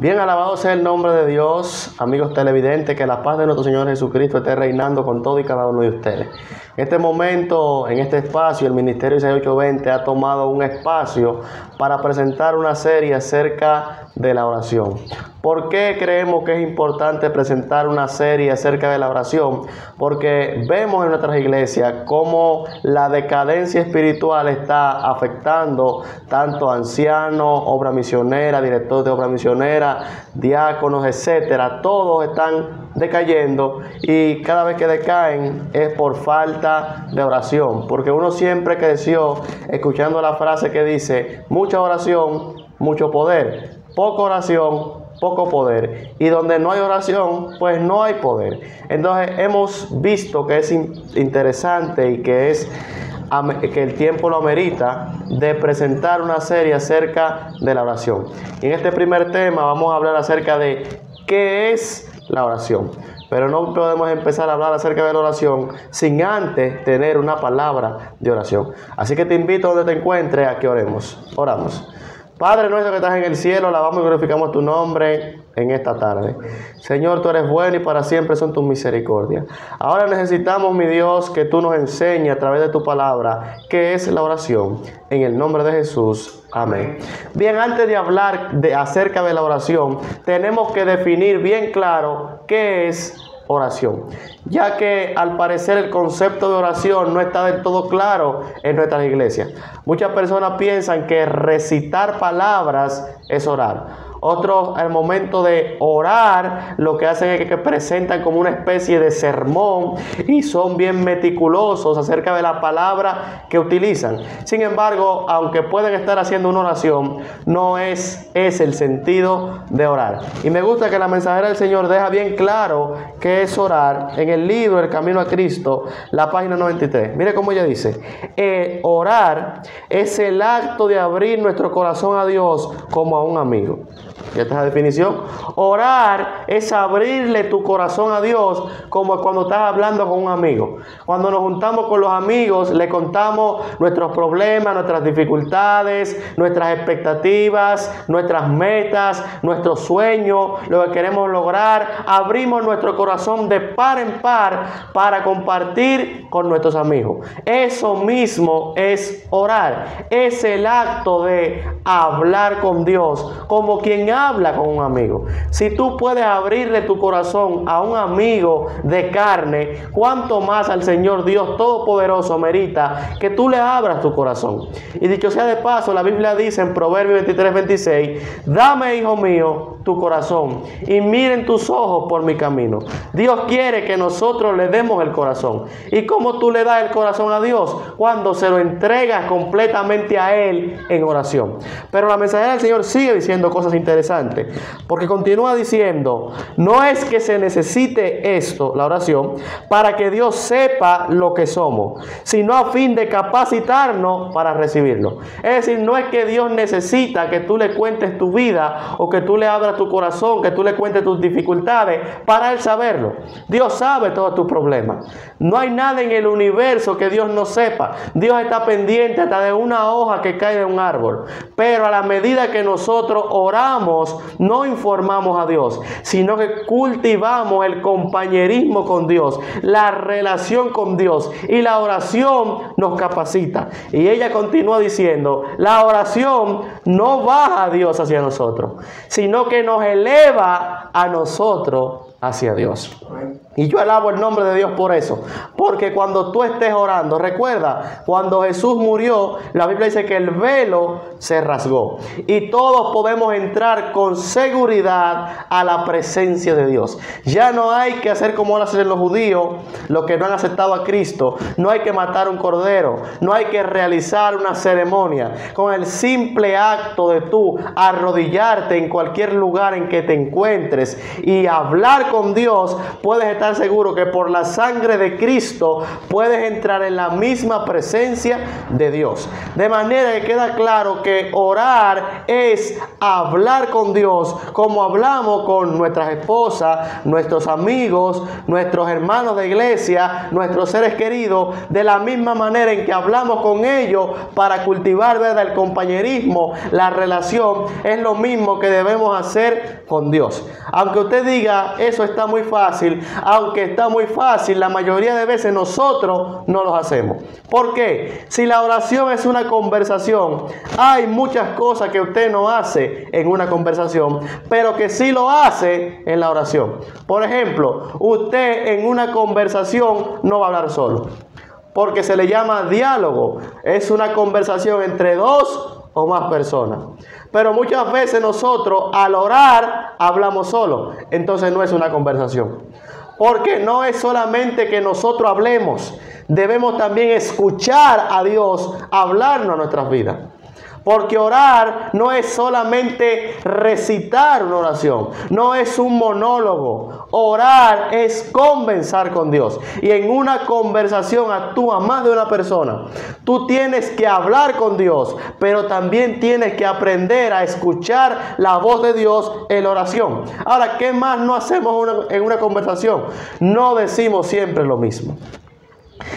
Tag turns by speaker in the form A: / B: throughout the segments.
A: Bien, alabado sea el nombre de Dios, amigos televidentes, que la paz de nuestro Señor Jesucristo esté reinando con todo y cada uno de ustedes. En este momento, en este espacio, el Ministerio Isaías 820 ha tomado un espacio para presentar una serie acerca de la oración. ¿Por qué creemos que es importante presentar una serie acerca de la oración? Porque vemos en nuestras iglesias cómo la decadencia espiritual está afectando tanto a ancianos, obra misionera, directores de obra misionera, diáconos, etcétera. Todos están decayendo y cada vez que decaen es por falta de oración. Porque uno siempre creció escuchando la frase que dice: mucha oración, mucho poder. Poca oración, poco poder. Y donde no hay oración, pues no hay poder. Entonces hemos visto que es interesante y que el tiempo lo amerita de presentar una serie acerca de la oración. Y en este primer tema vamos a hablar acerca de qué es la oración. Pero no podemos empezar a hablar acerca de la oración sin antes tener una palabra de oración. Así que te invito a donde te encuentres a que oremos. Oramos. Padre nuestro que estás en el cielo, alabamos y glorificamos tu nombre en esta tarde. Señor, tú eres bueno y para siempre son tus misericordias. Ahora necesitamos, mi Dios, que tú nos enseñes a través de tu palabra qué es la oración. En el nombre de Jesús. Amén. Bien, antes de hablar acerca de la oración, tenemos que definir bien claro qué es oración, ya que al parecer el concepto de oración no está del todo claro en nuestras iglesias. Muchas personas piensan que recitar palabras es orar. Otros, al momento de orar, lo que hacen es que presentan como una especie de sermón y son bien meticulosos acerca de la palabra que utilizan. Sin embargo, aunque pueden estar haciendo una oración, no es el sentido de orar. Y me gusta que la mensajera del Señor deja bien claro qué es orar en el libro El Camino a Cristo, la página 93. Mire cómo ella dice: orar es el acto de abrir nuestro corazón a Dios como a un amigo. ¿Ya está la definición? Orar es abrirle tu corazón a Dios como cuando estás hablando con un amigo. Cuando nos juntamos con los amigos, le contamos nuestros problemas, nuestras dificultades, nuestras expectativas, nuestras metas, nuestros sueños, lo que queremos lograr. Abrimos nuestro corazón de par en par para compartir con nuestros amigos. Eso mismo es orar. Es el acto de hablar con Dios como quien habla con un amigo. Si tú puedes abrirle tu corazón a un amigo de carne, cuánto más al Señor Dios Todopoderoso merita que tú le abras tu corazón. Y dicho sea de paso, la Biblia dice en Proverbios 23:26: dame, hijo mío, tu corazón y miren tus ojos por mi camino. Dios quiere que nosotros le demos el corazón. ¿Y cómo tú le das el corazón a Dios? Cuando se lo entregas completamente a Él en oración. Pero la mensajera del Señor sigue diciendo cosas interesantes, porque continúa diciendo: no es que se necesite esto, la oración, para que Dios sepa lo que somos, sino a fin de capacitarnos para recibirlo. Es decir, no es que Dios necesita que tú le cuentes tu vida o que tú le abras tu corazón, que tú le cuentes tus dificultades para Él saberlo. Dios sabe todos tus problemas. No hay nada en el universo que Dios no sepa. Dios está pendiente hasta de una hoja que cae de un árbol. Pero a la medida que nosotros oramos, no informamos a Dios, sino que cultivamos el compañerismo con Dios, la relación con Dios, y la oración nos capacita. Y ella continúa diciendo: la oración no baja a Dios hacia nosotros, sino que nos eleva a nosotros hacia Dios. Y yo alabo el nombre de Dios por eso, porque cuando tú estés orando, recuerda, cuando Jesús murió, la Biblia dice que el velo se rasgó y todos podemos entrar con seguridad a la presencia de Dios. Ya no hay que hacer como lo hacen los judíos, los que no han aceptado a Cristo. No hay que matar un cordero, no hay que realizar una ceremonia. Con el simple acto de tú arrodillarte en cualquier lugar en que te encuentres y hablar con Dios, puedes estar seguro que por la sangre de Cristo puedes entrar en la misma presencia de Dios. De manera que queda claro que orar es hablar con Dios como hablamos con nuestras esposas, nuestros amigos, nuestros hermanos de iglesia, nuestros seres queridos, de la misma manera en que hablamos con ellos para cultivar, ¿verdad?, el compañerismo, la relación. Es lo mismo que debemos hacer con Dios. Aunque usted diga, eso está muy fácil, aunque está muy fácil, la mayoría de veces nosotros no lo hacemos. ¿Por qué? Si la oración es una conversación, hay muchas cosas que usted no hace en una conversación, pero que sí lo hace en la oración. Por ejemplo, usted en una conversación no va a hablar solo, porque se le llama diálogo. Es una conversación entre dos o más personas. Pero muchas veces nosotros al orar hablamos solo. Entonces no es una conversación. Porque no es solamente que nosotros hablemos. Debemos también escuchar a Dios hablarnos a nuestras vidas. Porque orar no es solamente recitar una oración, no es un monólogo. Orar es conversar con Dios. Y en una conversación actúa más de una persona. Tú tienes que hablar con Dios, pero también tienes que aprender a escuchar la voz de Dios en la oración. Ahora, ¿qué más no hacemos en una conversación? No decimos siempre lo mismo.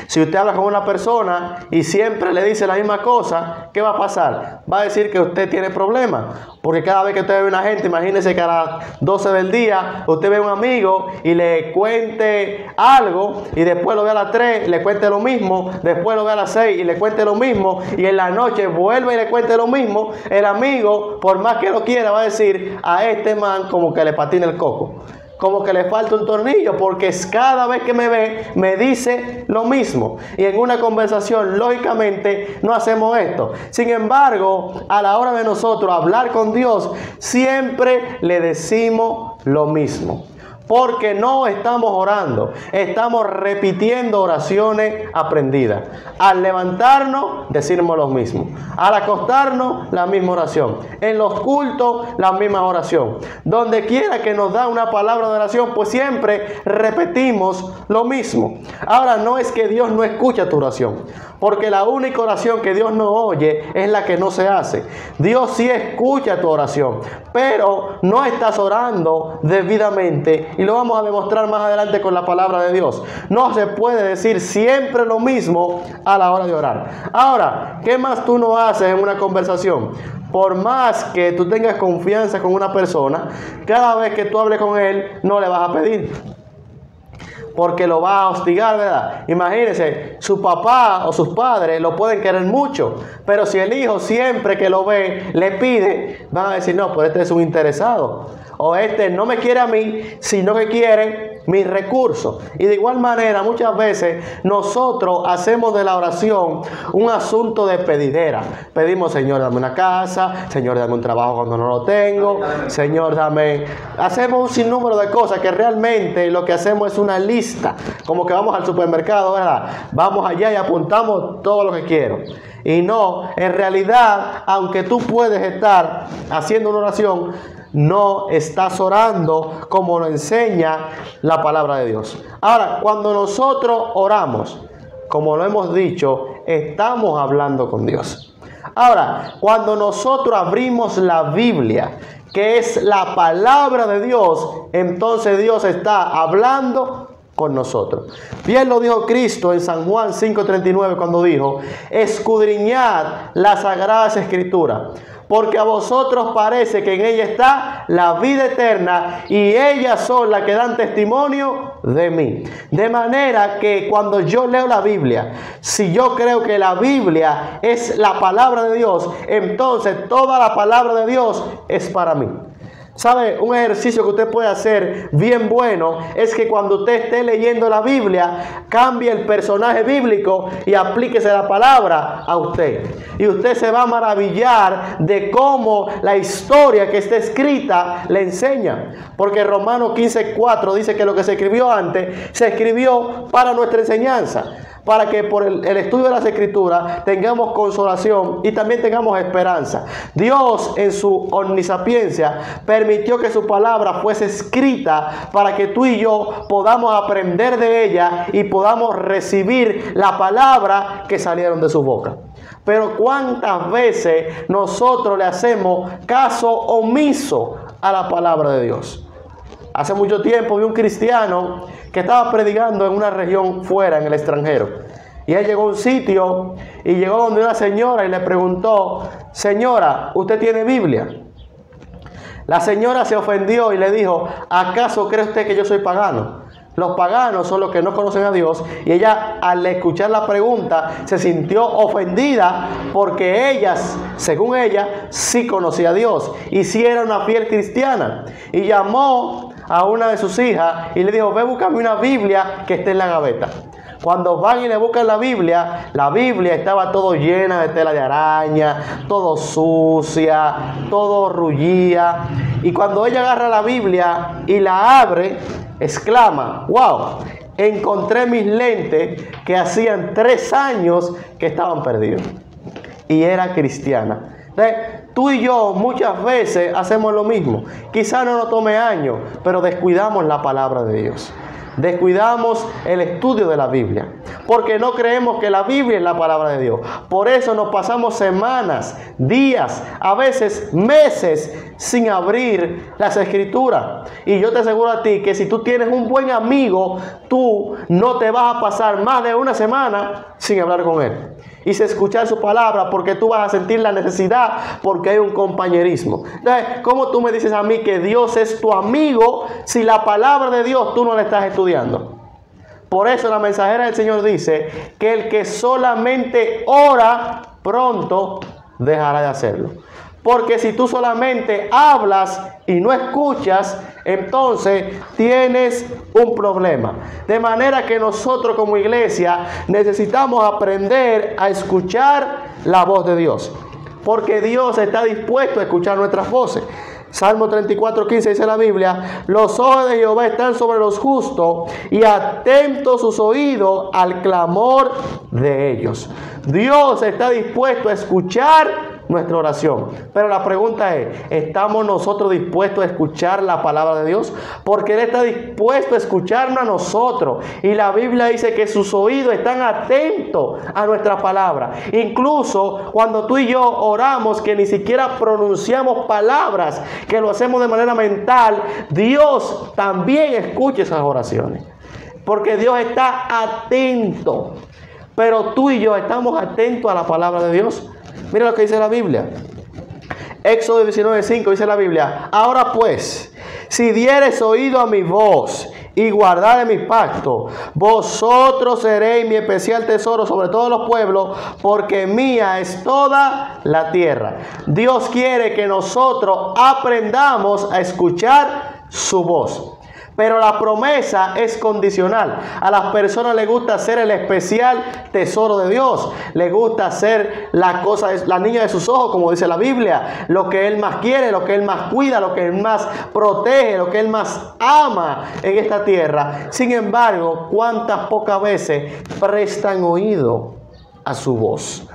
A: Si usted habla con una persona y siempre le dice la misma cosa, ¿qué va a pasar? Va a decir que usted tiene problemas. Porque cada vez que usted ve a una gente, imagínese que a las 12 del día usted ve a un amigo y le cuente algo, y después lo ve a las 3 y le cuente lo mismo, después lo ve a las 6 y le cuente lo mismo, y en la noche vuelve y le cuente lo mismo. El amigo, por más que lo quiera, va a decir, a este man como que le patina el coco, como que le falta un tornillo, porque cada vez que me ve, me dice lo mismo. Y en una conversación, lógicamente, no hacemos esto. Sin embargo, a la hora de nosotros hablar con Dios, siempre le decimos lo mismo. Porque no estamos orando, estamos repitiendo oraciones aprendidas. Al levantarnos, decimos lo mismo. Al acostarnos, la misma oración. En los cultos, la misma oración. Donde quiera que nos da una palabra de oración, pues siempre repetimos lo mismo. Ahora, no es que Dios no escucha tu oración, porque la única oración que Dios no oye es la que no se hace. Dios sí escucha tu oración, pero no estás orando debidamente. Y lo vamos a demostrar más adelante con la palabra de Dios. No se puede decir siempre lo mismo a la hora de orar. Ahora, ¿qué más tú no haces en una conversación? Por más que tú tengas confianza con una persona, cada vez que tú hables con él, no le vas a pedir, porque lo va a hostigar, ¿verdad? Imagínense, su papá o sus padres lo pueden querer mucho, pero si el hijo siempre que lo ve le pide, van a decir, no, pues este es un interesado, o este no me quiere a mí, sino que quiere mis recursos. Y de igual manera, muchas veces nosotros hacemos de la oración un asunto de pedidera. Pedimos, Señor, dame una casa, Señor, dame un trabajo cuando no lo tengo, Señor, dame... Hacemos un sinnúmero de cosas que realmente lo que hacemos es una lista, como que vamos al supermercado, ¿verdad? Vamos allá y apuntamos todo lo que quiero. Y no, en realidad, aunque tú puedes estar haciendo una oración, no estás orando como lo enseña la palabra de Dios. Ahora, cuando nosotros oramos, como lo hemos dicho, estamos hablando con Dios. Ahora, cuando nosotros abrimos la Biblia, que es la palabra de Dios, entonces Dios está hablando con nosotros. Bien lo dijo Cristo en San Juan 5:39 cuando dijo, escudriñad las sagradas escrituras, porque a vosotros parece que en ella está la vida eterna y ellas son las que dan testimonio de mí. De manera que cuando yo leo la Biblia, si yo creo que la Biblia es la palabra de Dios, entonces toda la palabra de Dios es para mí. ¿Sabe? Un ejercicio que usted puede hacer bien bueno es que cuando usted esté leyendo la Biblia, cambie el personaje bíblico y aplíquese la palabra a usted. Y usted se va a maravillar de cómo la historia que está escrita le enseña. Porque Romanos 15:4 dice que lo que se escribió antes se escribió para nuestra enseñanza, para que por el estudio de las Escrituras tengamos consolación y también tengamos esperanza. Dios en su omnisapiencia permitió que su palabra fuese escrita para que tú y yo podamos aprender de ella y podamos recibir la palabra que salieron de su boca. Pero ¿cuántas veces nosotros le hacemos caso omiso a la palabra de Dios? Hace mucho tiempo vi un cristiano que estaba predicando en una región fuera, en el extranjero. Y él llegó a un sitio y llegó donde una señora y le preguntó: señora, ¿usted tiene Biblia? La señora se ofendió y le dijo: ¿acaso cree usted que yo soy pagano? Los paganos son los que no conocen a Dios. Y ella, al escuchar la pregunta, se sintió ofendida porque ella, según ella, sí conocía a Dios y sí era una fiel cristiana. Y llamó a una de sus hijas y le dijo: ve, búscame una Biblia que esté en la gaveta. Cuando van y le buscan la Biblia estaba todo llena de tela de araña, todo sucia, todo rullía. Y cuando ella agarra la Biblia y la abre, exclama: wow, encontré mis lentes que hacían 3 años que estaban perdidos. Y era cristiana. Entonces, tú y yo muchas veces hacemos lo mismo. Quizá no nos tome años, pero descuidamos la palabra de Dios. Descuidamos el estudio de la Biblia, porque no creemos que la Biblia es la palabra de Dios. Por eso nos pasamos semanas, días, a veces meses sin abrir las Escrituras. Y yo te aseguro a ti que si tú tienes un buen amigo, tú no te vas a pasar más de una semana sin hablar con él y sin escuchar su palabra, porque tú vas a sentir la necesidad, porque hay un compañerismo. Entonces, ¿cómo tú me dices a mí que Dios es tu amigo si la palabra de Dios tú no la estás estudiando? Por eso la mensajera del Señor dice que el que solamente ora, pronto dejará de hacerlo. Porque si tú solamente hablas y no escuchas, entonces tienes un problema. De manera que nosotros como iglesia necesitamos aprender a escuchar la voz de Dios. Porque Dios está dispuesto a escuchar nuestras voces. Salmo 34:15 dice la Biblia: los ojos de Jehová están sobre los justos y atentos sus oídos al clamor de ellos. Dios está dispuesto a escuchar nuestra oración. Pero la pregunta es: ¿estamos nosotros dispuestos a escuchar la palabra de Dios? Porque Él está dispuesto a escucharnos a nosotros. Y la Biblia dice que sus oídos están atentos a nuestra palabra. Incluso cuando tú y yo oramos, que ni siquiera pronunciamos palabras, que lo hacemos de manera mental, Dios también escucha esas oraciones. Porque Dios está atento. Pero tú y yo estamos atentos a la palabra de Dios. Mira lo que dice la Biblia. Éxodo 19:5 dice la Biblia: ahora pues, si diereis oído a mi voz y guardareis mi pacto, vosotros seréis mi especial tesoro sobre todos los pueblos, porque mía es toda la tierra. Dios quiere que nosotros aprendamos a escuchar su voz. Pero la promesa es condicional. A las personas les gusta ser el especial tesoro de Dios. Les gusta ser la niña de sus ojos, como dice la Biblia. Lo que Él más quiere, lo que Él más cuida, lo que Él más protege, lo que Él más ama en esta tierra. Sin embargo, ¿cuántas pocas veces prestan oído a su voz?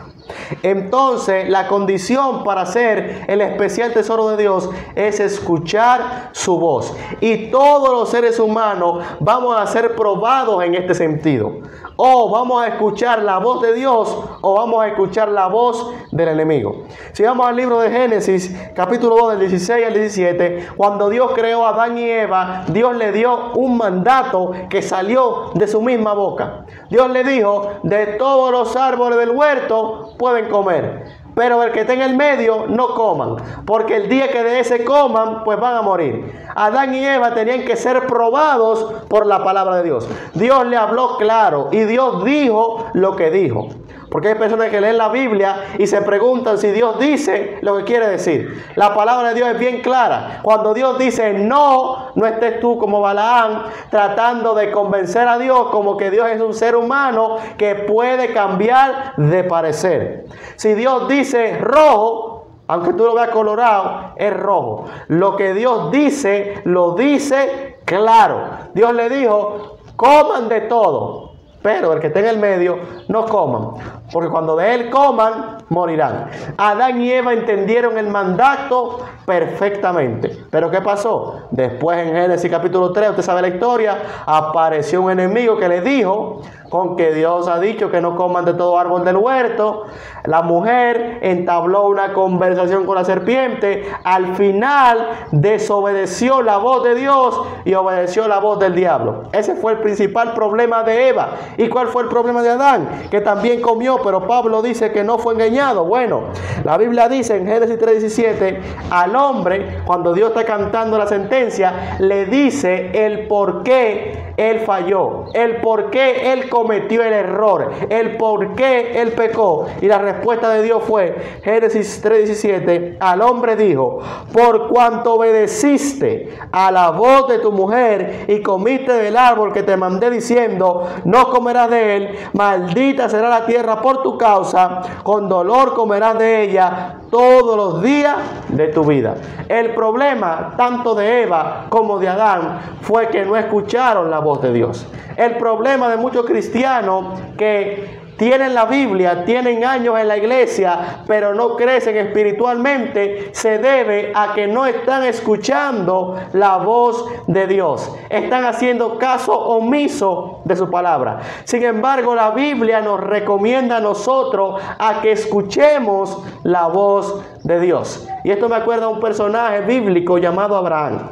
A: Entonces, la condición para ser el especial tesoro de Dios es escuchar su voz. Y todos los seres humanos vamos a ser probados en este sentido. O vamos a escuchar la voz de Dios o vamos a escuchar la voz del enemigo. Si vamos al libro de Génesis, capítulo 2, del 16 al 17, cuando Dios creó a Adán y Eva, Dios le dio un mandato que salió de su misma boca. Dios le dijo: de todos los árboles del huerto pueden comer, pero el que esté en el medio no coman, porque el día que de ese coman, pues van a morir. Adán y Eva tenían que ser probados por la palabra de Dios. Dios le habló claro y Dios dijo lo que dijo. Porque hay personas que leen la Biblia y se preguntan si Dios dice lo que quiere decir. La palabra de Dios es bien clara. Cuando Dios dice no, no estés tú como Balaam tratando de convencer a Dios como que Dios es un ser humano que puede cambiar de parecer. Si Dios dice rojo, aunque tú lo veas colorado, es rojo. Lo que Dios dice, lo dice claro. Dios le dijo: coman de todo, pero el que esté en el medio, no coman, porque cuando de él coman, morirán. Adán y Eva entendieron el mandato perfectamente. Pero ¿qué pasó? Después en Génesis capítulo 3, usted sabe la historia, apareció un enemigo que le dijo, con que Dios ha dicho que no coman de todo árbol del huerto. La mujer entabló una conversación con la serpiente. Al final desobedeció la voz de Dios y obedeció la voz del diablo. Ese fue el principal problema de Eva. ¿Y cuál fue el problema de Adán? Que también comió, pero Pablo dice que no fue engañado. Bueno, la Biblia dice en Génesis 3:17, al hombre, cuando Dios está cantando la sentencia, le dice el por qué él falló, el por qué él cometió el error, el por qué él pecó. Y la respuesta de Dios fue, Génesis 3:17, al hombre dijo, por cuanto obedeciste a la voz de tu mujer y comiste del árbol que te mandé diciendo, no comerás de él, maldita será la tierra por tu causa, con dolor comerás de ella todos los días de tu vida. El problema tanto de Eva como de Adán fue que no escucharon la voz de Dios. El problema de muchos cristianos que tienen la Biblia, tienen años en la iglesia, pero no crecen espiritualmente, se debe a que no están escuchando la voz de Dios. Están haciendo caso omiso de su palabra. Sin embargo, la Biblia nos recomienda a nosotros a que escuchemos la voz de Dios. Y esto me acuerda a un personaje bíblico llamado Abraham,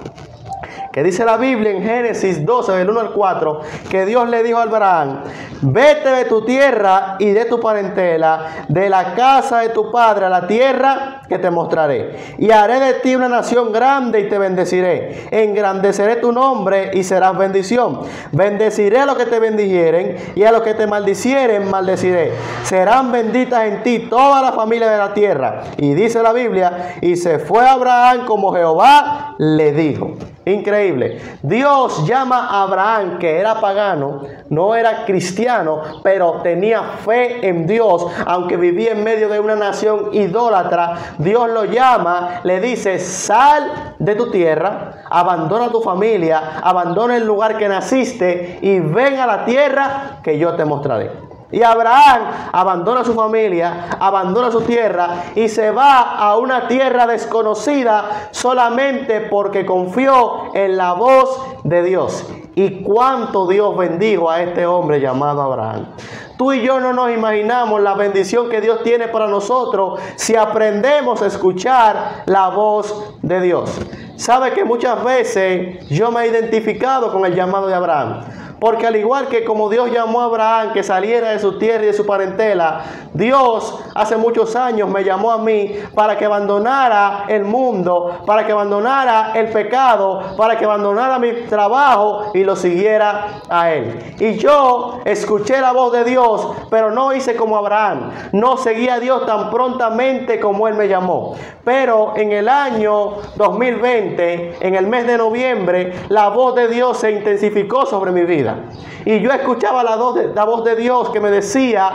A: que dice la Biblia en Génesis 12, del 1 al 4, que Dios le dijo a Abraham, vete de tu tierra y de tu parentela, de la casa de tu padre a la tierra que te mostraré. Y haré de ti una nación grande y te bendeciré. Engrandeceré tu nombre y serás bendición. Bendeciré a los que te bendijeren y a los que te maldicieren maldeciré. Serán benditas en ti todas las familias de la tierra. Y dice la Biblia, y se fue Abraham como Jehová le dijo. Increíble. Dios llama a Abraham, que era pagano, no era cristiano, pero tenía fe en Dios, aunque vivía en medio de una nación idólatra. Dios lo llama, le dice, sal de tu tierra, abandona tu familia, abandona el lugar que naciste y ven a la tierra que yo te mostraré. Y Abraham abandona su familia, abandona su tierra y se va a una tierra desconocida solamente porque confió en la voz de Dios. Y cuánto Dios bendijo a este hombre llamado Abraham. Tú y yo no nos imaginamos la bendición que Dios tiene para nosotros si aprendemos a escuchar la voz de Dios. Sabe que muchas veces yo me he identificado con el llamado de Abraham. Porque al igual que como Dios llamó a Abraham que saliera de su tierra y de su parentela, Dios hace muchos años me llamó a mí para que abandonara el mundo, para que abandonara el pecado, para que abandonara mi trabajo y lo siguiera a Él. Y yo escuché la voz de Dios, pero no hice como Abraham. No seguí a Dios tan prontamente como Él me llamó. Pero en el año 2020, en el mes de noviembre, la voz de Dios se intensificó sobre mi vida. Y yo escuchaba la voz de Dios que me decía,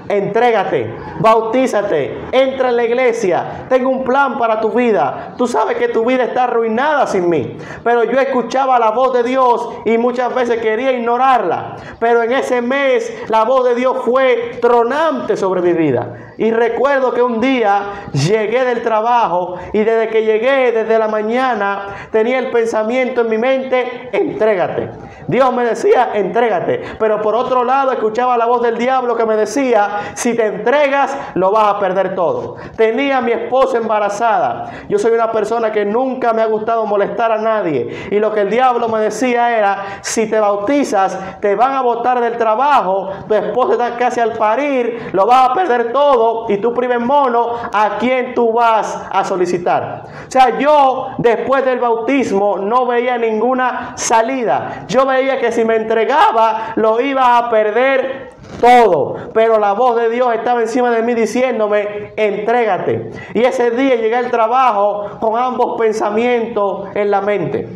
A: entrégate, bautízate, entra en la iglesia, tengo un plan para tu vida. Tú sabes que tu vida está arruinada sin mí. Pero yo escuchaba la voz de Dios y muchas veces quería ignorarla. Pero en ese mes la voz de Dios fue tronante sobre mi vida. Y recuerdo que un día llegué del trabajo y desde que llegué, desde la mañana, tenía el pensamiento en mi mente, entrégate. Dios me decía, entrégate. Pero por otro lado escuchaba la voz del diablo que me decía, si te entregas, lo vas a perder todo. Tenía a mi esposa embarazada. Yo soy una persona que nunca me ha gustado molestar a nadie. Y lo que el diablo me decía era, si te bautizas, te van a botar del trabajo, tu esposa está casi al parir, lo vas a perder todo. Y tú, primer mono, ¿a quién tú vas a solicitar? O sea, yo después del bautismo no veía ninguna salida. Yo veía que si me entregaba lo iba a perder todo. Pero la voz de Dios estaba encima de mí diciéndome, entrégate. Y ese día llegué al trabajo con ambos pensamientos en la mente.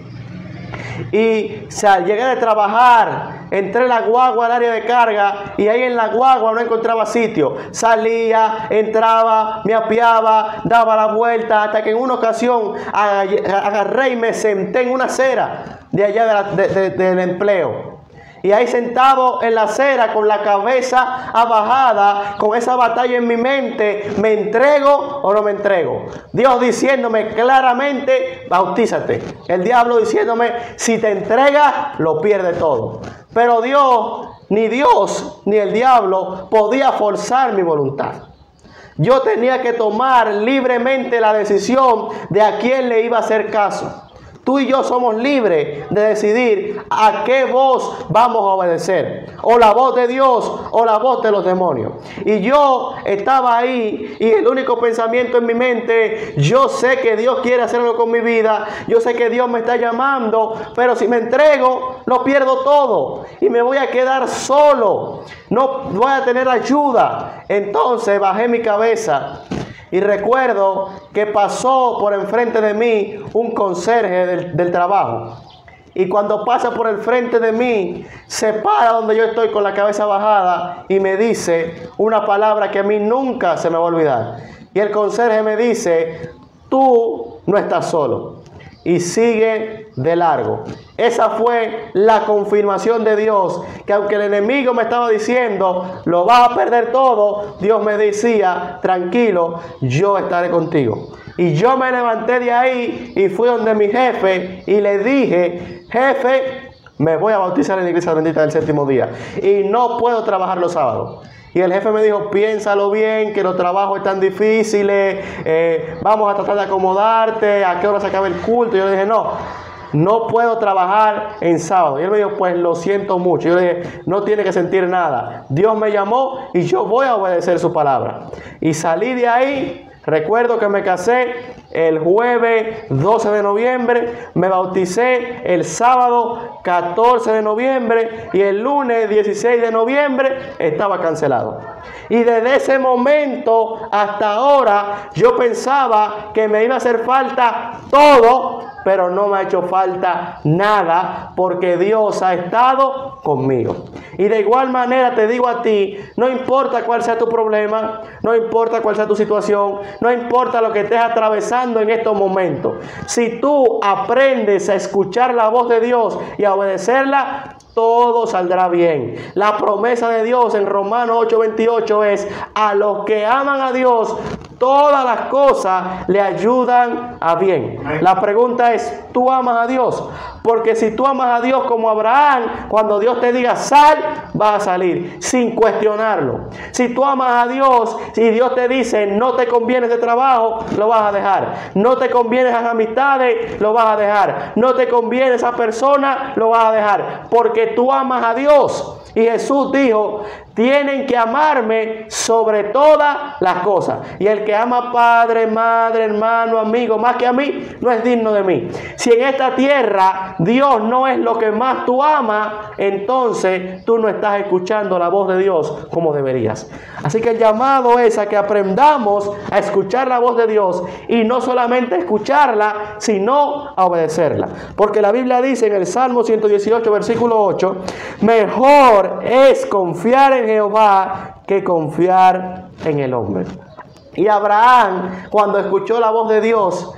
A: Y llegué de trabajar, entré en la guagua al área de carga y ahí en la guagua no encontraba sitio. Salía, entraba, me apeaba, daba la vuelta, hasta que en una ocasión agarré y me senté en una acera de allá del empleo. Y ahí sentado en la acera con la cabeza abajada, con esa batalla en mi mente, ¿me entrego o no me entrego? Dios diciéndome claramente, bautízate. El diablo diciéndome, si te entregas, lo pierde todo. Pero Dios ni el diablo podía forzar mi voluntad. Yo tenía que tomar libremente la decisión de a quién le iba a hacer caso. Tú y yo somos libres de decidir a qué voz vamos a obedecer. O la voz de Dios o la voz de los demonios. Y yo estaba ahí y el único pensamiento en mi mente, yo sé que Dios quiere hacerlo con mi vida. Yo sé que Dios me está llamando. Pero si me entrego, lo pierdo todo. Y me voy a quedar solo. No voy a tener ayuda. Entonces bajé mi cabeza. Y recuerdo que pasó por enfrente de mí un conserje del trabajo. Y cuando pasa por el frente de mí, se para donde yo estoy con la cabeza bajada y me dice una palabra que a mí nunca se me va a olvidar. Y el conserje me dice, tú no estás solo. Y sigue de largo. Esa fue la confirmación de Dios, que aunque el enemigo me estaba diciendo, lo vas a perder todo, Dios me decía, tranquilo, yo estaré contigo. Y yo me levanté de ahí y fui donde mi jefe y le dije, jefe, me voy a bautizar en la iglesia bendita del séptimo día y no puedo trabajar los sábados. Y el jefe me dijo, piénsalo bien, que los trabajos están difíciles, vamos a tratar de acomodarte, a qué hora se acaba el culto. Y yo le dije, no puedo trabajar en sábado. Y él me dijo, pues lo siento mucho. Y yo le dije, no tiene que sentir nada. Dios me llamó y yo voy a obedecer su palabra. Y salí de ahí. Recuerdo que me casé el jueves 12 de noviembre, me bauticé el sábado 14 de noviembre y el lunes 16 de noviembre estaba cancelado. Y desde ese momento hasta ahora yo pensaba que me iba a hacer falta todo, pero no me ha hecho falta nada porque Dios ha estado conmigo. Y de igual manera te digo a ti, no importa cuál sea tu problema, no importa cuál sea tu situación, no importa lo que estés atravesando en estos momentos. Si tú aprendes a escuchar la voz de Dios y a obedecerla, todo saldrá bien. La promesa de Dios en Romanos 8:28 es, a los que aman a Dios, todas las cosas le ayudan a bien. La pregunta es, ¿tú amas a Dios? Porque si tú amas a Dios como Abraham, cuando Dios te diga sal, vas a salir sin cuestionarlo. Si tú amas a Dios y Dios te dice no te conviene ese trabajo, lo vas a dejar. No te conviene esas amistades, lo vas a dejar. No te conviene esa persona, lo vas a dejar. Porque tú amas a Dios. Y Jesús dijo, tienen que amarme sobre todas las cosas. Y el que ama padre, madre, hermano, amigo, más que a mí, no es digno de mí. Si en esta tierra Dios no es lo que más tú amas, entonces tú no estás escuchando la voz de Dios como deberías. Así que el llamado es a que aprendamos a escuchar la voz de Dios y no solamente a escucharla, sino a obedecerla. Porque la Biblia dice en el Salmo 118, versículo 8, mejor es confiar en Jehová que confiar en el hombre. Y Abraham, cuando escuchó la voz de Dios,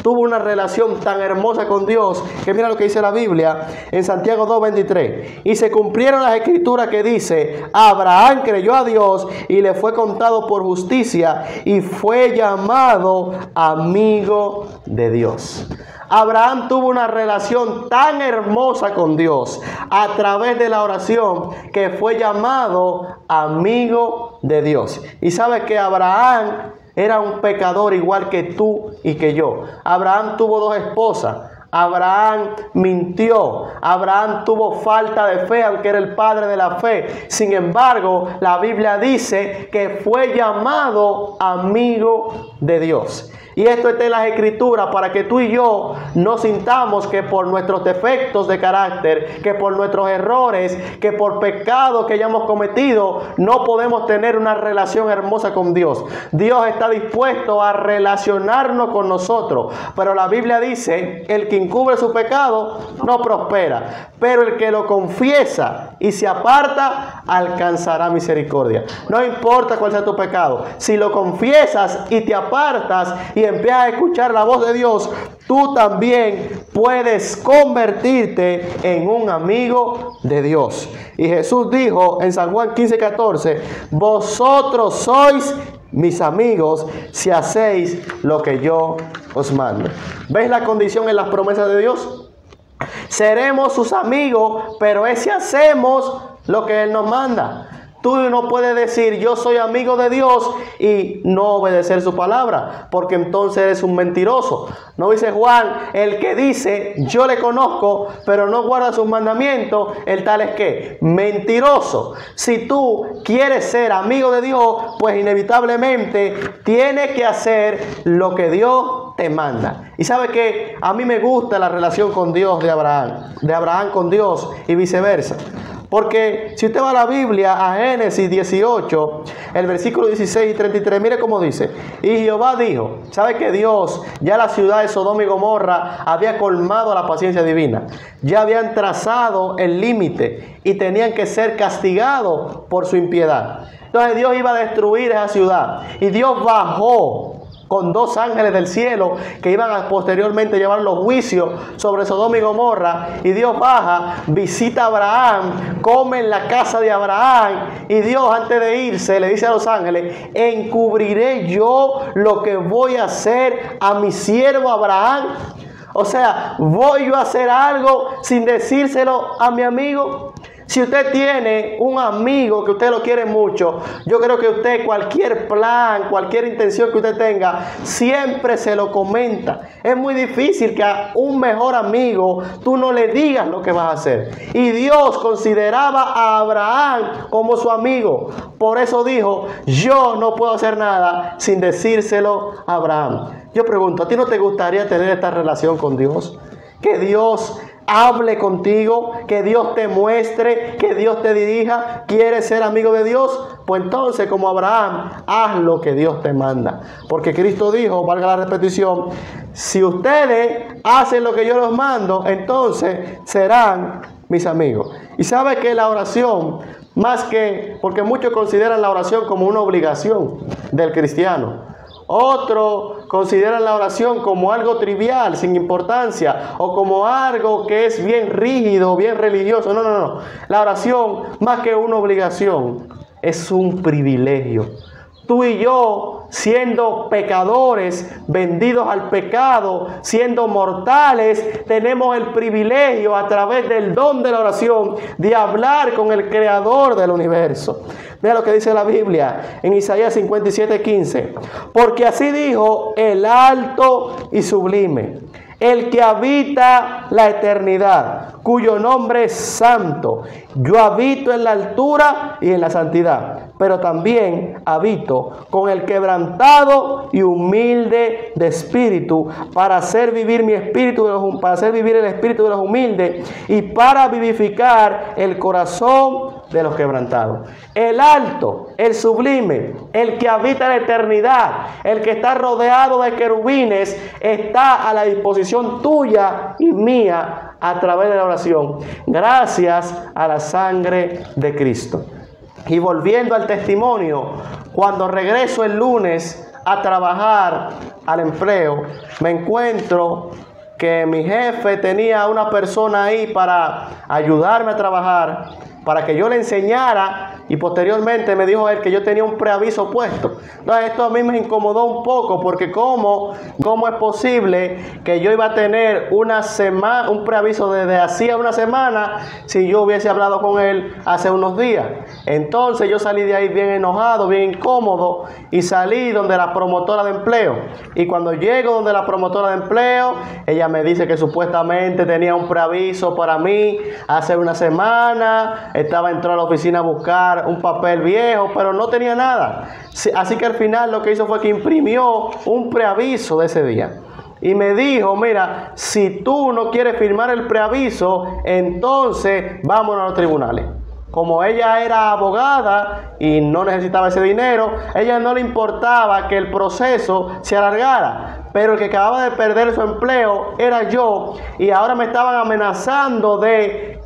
A: tuvo una relación tan hermosa con Dios, que mira lo que dice la Biblia en Santiago 2:23. Y se cumplieron las escrituras que dice, Abraham creyó a Dios y le fue contado por justicia y fue llamado amigo de Dios. Abraham tuvo una relación tan hermosa con Dios a través de la oración que fue llamado amigo de Dios. Y sabes que Abraham era un pecador igual que tú y que yo. Abraham tuvo dos esposas. Abraham mintió. Abraham tuvo falta de fe, aunque era el padre de la fe. Sin embargo, la Biblia dice que fue llamado amigo de Dios. Y esto está en las Escrituras para que tú y yo no sintamos que por nuestros defectos de carácter, que por nuestros errores, que por pecados que hayamos cometido, no podemos tener una relación hermosa con Dios. Dios está dispuesto a relacionarnos con nosotros. Pero la Biblia dice, el que encubre su pecado no prospera. Pero el que lo confiesa y se aparta, alcanzará misericordia. No importa cuál sea tu pecado. Si lo confiesas y te apartas y empiezas a escuchar la voz de Dios, tú también puedes convertirte en un amigo de Dios. Y Jesús dijo en San Juan 15:14, vosotros sois mis amigos si hacéis lo que yo os mando. ¿Ves la condición en las promesas de Dios? Seremos sus amigos, pero es si hacemos lo que Él nos manda. Tú no puedes decir yo soy amigo de Dios y no obedecer su palabra, porque entonces eres un mentiroso. No dice Juan, el que dice yo le conozco, pero no guarda sus mandamientos, el tal es que mentiroso. Si tú quieres ser amigo de Dios, pues inevitablemente tienes que hacer lo que Dios te manda. Y sabe que a mí me gusta la relación con Dios de Abraham con Dios y viceversa. Porque si usted va a la Biblia, a Génesis 18, el versículo 16 y 33, mire cómo dice. Y Jehová dijo, ¿sabe que Dios, ya la ciudad de Sodoma y Gomorra había colmado la paciencia divina? Ya habían trazado el límite y tenían que ser castigados por su impiedad. Entonces Dios iba a destruir esa ciudad. Y Dios bajó con 2 ángeles del cielo que iban a posteriormente llevar los juicios sobre Sodoma y Gomorra. Y Dios baja, visita a Abraham, come en la casa de Abraham. Y Dios, antes de irse, le dice a los ángeles, encubriré yo lo que voy a hacer a mi siervo Abraham. O sea, voy yo a hacer algo sin decírselo a mi amigo. Si usted tiene un amigo que usted lo quiere mucho, yo creo que usted cualquier plan, cualquier intención que usted tenga, siempre se lo comenta. Es muy difícil que a un mejor amigo tú no le digas lo que vas a hacer. Y Dios consideraba a Abraham como su amigo. Por eso dijo, yo no puedo hacer nada sin decírselo a Abraham. Yo pregunto, ¿a ti no te gustaría tener esta relación con Dios? Que Dios hable contigo, que Dios te muestre, que Dios te dirija. ¿Quieres ser amigo de Dios? Pues entonces, como Abraham, haz lo que Dios te manda. Porque Cristo dijo, valga la repetición, si ustedes hacen lo que yo les mando, entonces serán mis amigos. Y sabe que la oración, más que, porque muchos consideran la oración como una obligación del cristiano. Otros consideran la oración como algo trivial, sin importancia, o como algo que es bien rígido, bien religioso. No. La oración, más que una obligación, es un privilegio. Tú y yo, siendo pecadores, vendidos al pecado, siendo mortales, tenemos el privilegio a través del don de la oración de hablar con el Creador del universo. Mira lo que dice la Biblia en Isaías 57:15. Porque así dijo el alto y sublime, el que habita la eternidad, cuyo nombre es santo. Yo habito en la altura y en la santidad, pero también habito con el quebrantado y humilde de espíritu, para hacer vivir el espíritu de los humildes y para vivificar el corazón de los quebrantados. El alto, el sublime, el que habita la eternidad, el que está rodeado de querubines, está a la disposición tuya y mía a través de la oración, gracias a la sangre de Cristo. Y volviendo al testimonio, cuando regreso el lunes a trabajar al empleo, me encuentro que mi jefe tenía una persona ahí para ayudarme a trabajar, para que yo le enseñara, y posteriormente me dijo él que yo tenía un preaviso puesto. Entonces esto a mí me incomodó un poco, porque ¿cómo es posible que yo iba a tener un preaviso desde hacía una semana si yo hubiese hablado con él hace unos días? Entonces yo salí de ahí bien enojado, bien incómodo, y salí donde la promotora de empleo. Y cuando llego donde la promotora de empleo, ella me dice que supuestamente tenía un preaviso para mí hace una semana. Entró a la oficina a buscar un papel viejo, pero no tenía nada. Así que al final lo que hizo fue que imprimió un preaviso de ese día. Y me dijo, mira, si tú no quieres firmar el preaviso, entonces vámonos a los tribunales. Como ella era abogada y no necesitaba ese dinero, a ella no le importaba que el proceso se alargara. pero el que acababa de perder su empleo era yo, y ahora me estaban amenazando de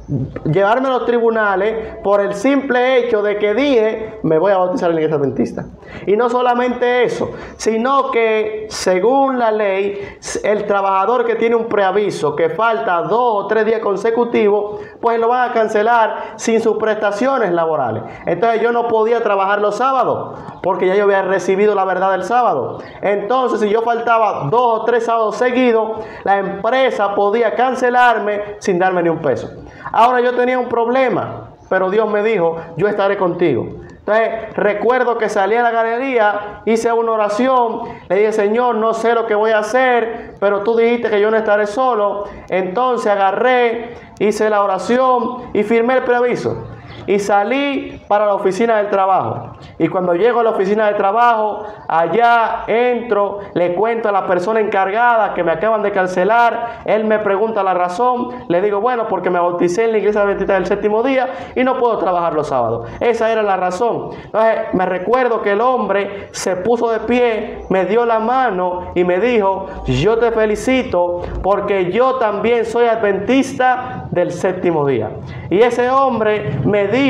A: llevarme a los tribunales por el simple hecho de que dije me voy a bautizar en la iglesia adventista. Y no solamente eso, sino que según la ley, el trabajador que tiene un preaviso que falta 2 o 3 días consecutivos, pues lo van a cancelar sin sus prestaciones laborales. Entonces yo no podía trabajar los sábados porque ya yo había recibido la verdad del sábado. Entonces si yo faltaba 2 o 3 sábados seguidos, la empresa podía cancelarme sin darme ni un peso. Ahora yo tenía un problema, pero Dios me dijo, yo estaré contigo. Entonces recuerdo que salí a la galería, hice una oración, le dije, Señor, no sé lo que voy a hacer, pero tú dijiste que yo no estaré solo. Entonces agarré, hice la oración y firmé el preaviso. Y salí para la oficina del trabajo. Y cuando llego a la oficina del trabajo, allá entro, le cuento a la persona encargada que me acaban de cancelar. Él me pregunta la razón. Le digo, bueno, porque me bauticé en la iglesia adventista del séptimo día y no puedo trabajar los sábados. Esa era la razón. Entonces me recuerdo que el hombre se puso de pie, me dio la mano y me dijo, yo te felicito porque yo también soy adventista del séptimo día. Y ese hombre me dijo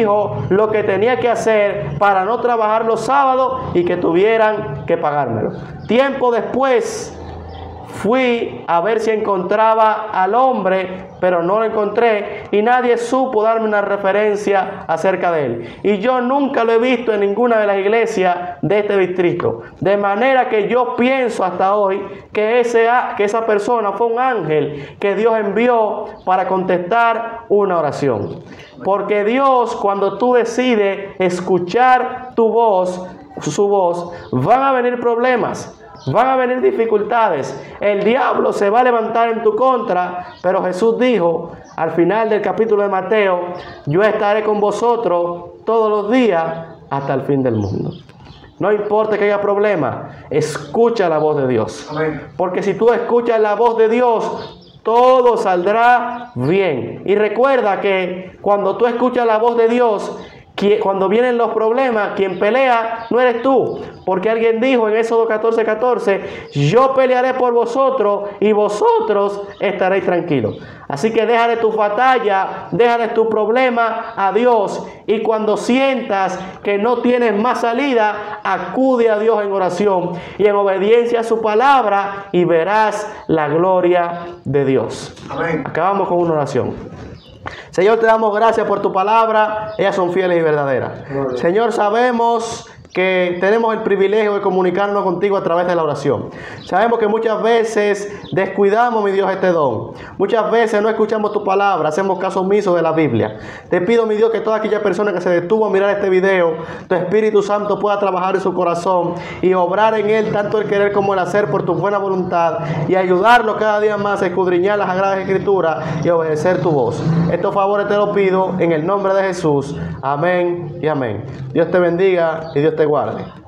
A: lo que tenía que hacer para no trabajar los sábados y que tuvieran que pagármelo. Tiempo después fui a ver si encontraba al hombre, pero no lo encontré y nadie supo darme una referencia acerca de él. Y yo nunca lo he visto en ninguna de las iglesias de este distrito. De manera que yo pienso hasta hoy que esa persona fue un ángel que Dios envió para contestar una oración. Porque Dios, cuando tú decides escuchar tu voz, su voz, van a venir problemas. Van a venir dificultades. El diablo se va a levantar en tu contra, pero Jesús dijo al final del capítulo de Mateo, yo estaré con vosotros todos los días hasta el fin del mundo. No importa que haya problemas, escucha la voz de Dios. Amén. Porque si tú escuchas la voz de Dios, todo saldrá bien. Y recuerda que cuando tú escuchas la voz de Dios, cuando vienen los problemas, quien pelea no eres tú, porque alguien dijo en Éxodo 14:14, yo pelearé por vosotros y vosotros estaréis tranquilos. Así que déjale tu batalla, déjale tu problema a Dios, y cuando sientas que no tienes más salida, acude a Dios en oración y en obediencia a su palabra y verás la gloria de Dios. Amén. Acabamos con una oración. Señor, te damos gracias por tu palabra, ellas son fieles y verdaderas. Señor, sabemos que tenemos el privilegio de comunicarnos contigo a través de la oración. Sabemos que muchas veces descuidamos, mi Dios, este don. Muchas veces no escuchamos tu palabra, hacemos caso omiso de la Biblia. Te pido, mi Dios, que toda aquella persona que se detuvo a mirar este video, tu Espíritu Santo pueda trabajar en su corazón y obrar en él tanto el querer como el hacer por tu buena voluntad y ayudarlo cada día más a escudriñar las Sagradas Escrituras y obedecer tu voz. Estos favores te los pido en el nombre de Jesús. Amén y amén. Dios te bendiga y Dios te guarde.